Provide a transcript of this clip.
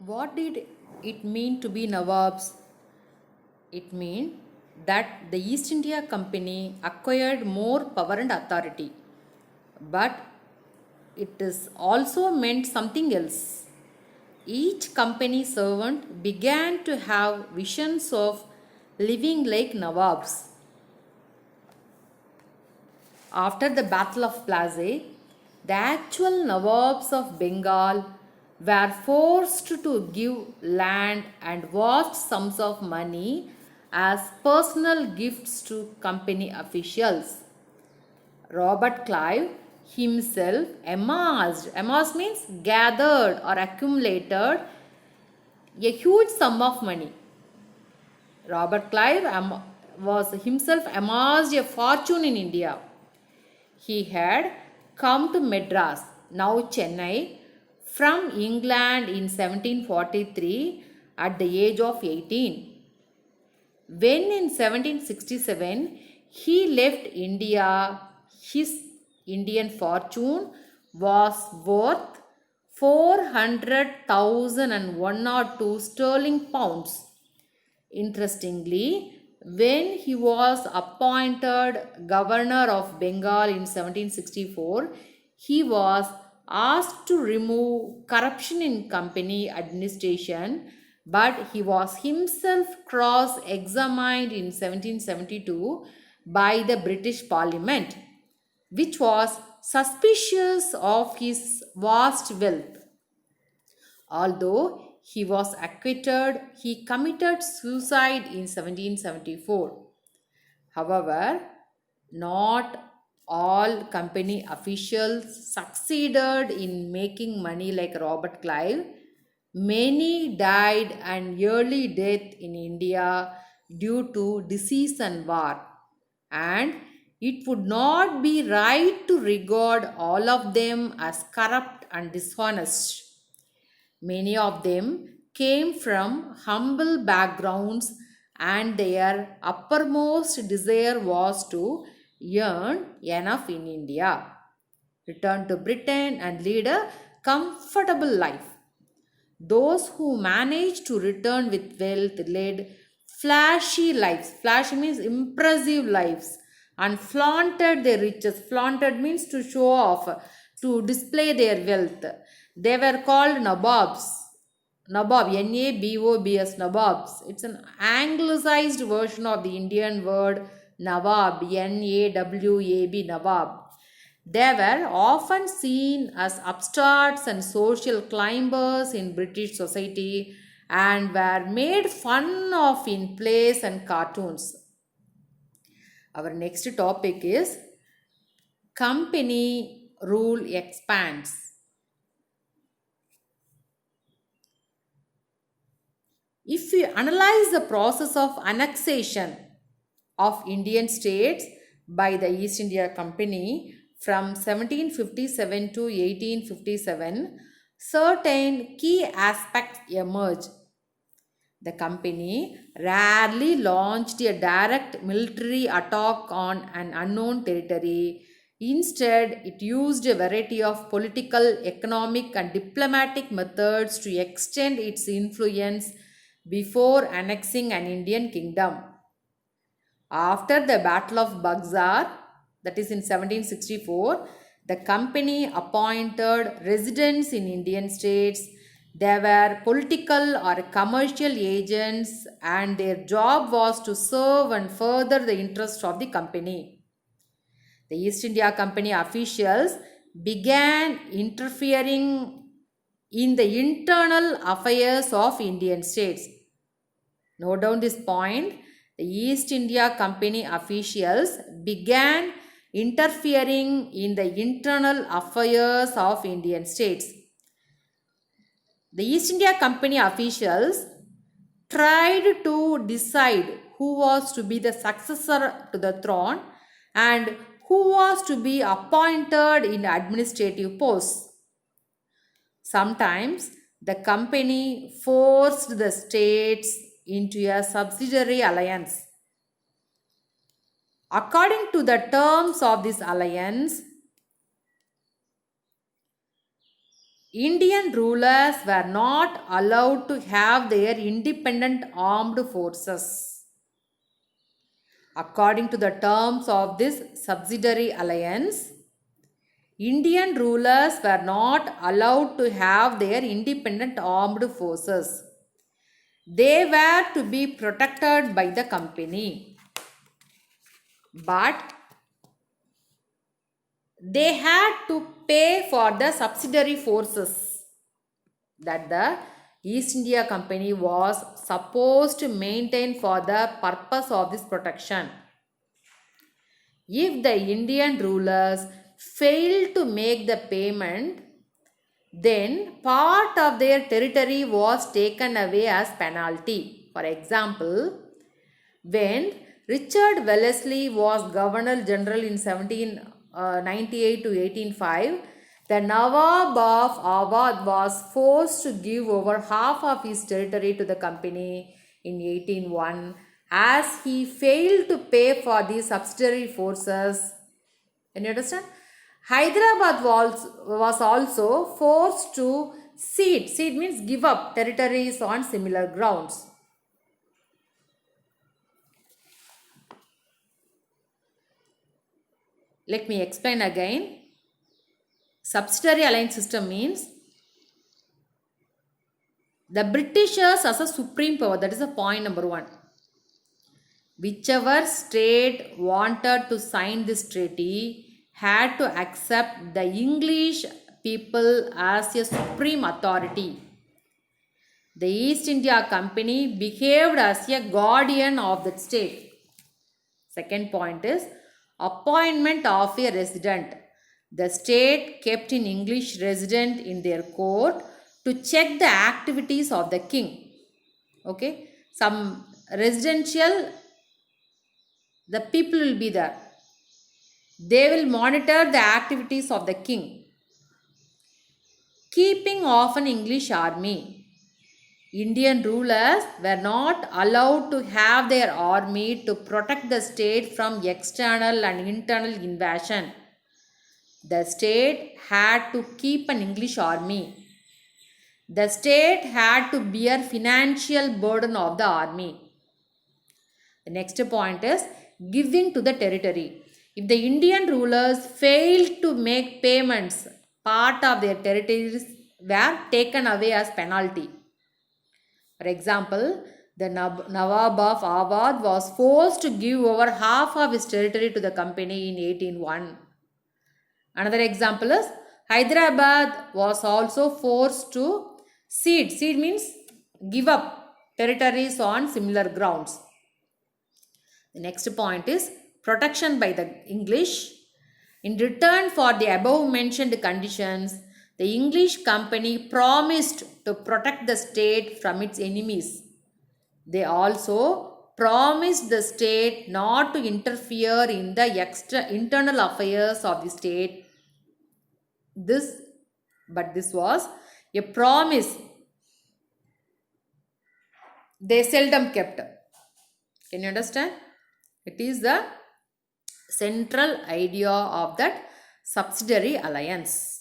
What did it mean to be Nawabs? It meant that the East India Company acquired more power and authority, but it is also meant something else. Each company servant began to have visions of living like Nawabs. After the Battle of Plassey, the actual Nawabs of Bengal were forced to give land and vast sums of money as personal gifts to company officials. Robert Clive himself amassed means gathered or accumulated a huge sum of money. Robert Clive was himself amassed a fortune in India. He had come to Madras, now Chennai, from England in 1743 at the age of 18. When in 1767 he left India, his Indian fortune was worth 400,001 sterling pounds. Interestingly, when he was appointed governor of Bengal in 1764, he was asked to remove corruption in company administration, but he was himself cross examined in 1772 by the British Parliament, which was suspicious of his vast wealth. Although he was acquitted, he committed suicide in 1774. However, not all company officials succeeded in making money like Robert Clive. Many died an early death in India due to disease and war, and it would not be right to regard all of them as corrupt and dishonest. Many of them came from humble backgrounds, and their uppermost desire was to earn enough in India, return to Britain, and lead a comfortable life. Those who managed to return with wealth led flashy lives. Flashy means impressive lives, and flaunted their riches. Flaunted means to show off, to display their wealth. They were called Nabobs. Nabob, Nabobs, Nabobs. It's an anglicized version of the Indian word Nawab, Nawab, Nawab. They were often seen as upstarts and social climbers in British society and were made fun of in plays and cartoons. Our next topic is company rule expands. If we analyze the process of annexation of Indian states by the East India Company from 1757 to 1857, certain key aspects emerge. The company rarely launched a direct military attack on an unknown territory. Instead, it used a variety of political, economic, and diplomatic methods to extend its influence before annexing an Indian kingdom. After the Battle of Buxar, that is in 1764, the company appointed residents in Indian states. They were political or commercial agents, and their job was to serve and further the interests of the company. The East India Company officials began interfering in the internal affairs of Indian states. Note down this point. The East India Company officials began interfering in the internal affairs of Indian states. The East India Company officials tried to decide who was to be the successor to the throne and who was to be appointed in administrative posts. Sometimes the company forced the states into a subsidiary alliance. According to the terms of this alliance, Indian rulers were not allowed to have their independent armed forces. According to the terms of this subsidiary alliance, Indian rulers were not allowed to have their independent armed forces. They were to be protected by the company. But they had to pay for the subsidiary forces that the East India Company was supposed to maintain for the purpose of this protection. If the Indian rulers failed to make the payment, then part of their territory was taken away as penalty. For example, when Richard Wellesley was Governor General in 1798 to 1805, the Nawab of Awadh was forced to give over half of his territory to the company in 1801 as he failed to pay for the subsidiary forces. Can you understand? Hyderabad was also forced to cede. Cede means give up territories on similar grounds. Let me explain again. Subsidiary alliance system means the Britishers as a supreme power. That is the point number one. Whichever state wanted to sign this treaty had to accept the English people as a supreme authority. The East India Company behaved as a guardian of that state. Second point is appointment of a resident. The state kept an English resident in their court to check the activities of the king. Okay, some residential, the people will be there. They will monitor the activities of the king. Keeping of an English army. Indian rulers were not allowed to have their army to protect the state from external and internal invasion. The state had to keep an English army. The state had to bear financial burden of the army. The next point is giving to the territory. If the Indian rulers failed to make payments, part of their territories were taken away as penalty. For example, the Nawab of Awadh was forced to give over half of his territory to the company in 1801. Another example is Hyderabad was also forced to cede. Cede means give up territories on similar grounds. The next point is protection by the English. In return for the above mentioned conditions, the English company promised to protect the state from its enemies. They also promised the state not to interfere in the internal affairs of the state. This was a promise they seldom kept. Can you understand? It is the central idea of that subsidiary alliance.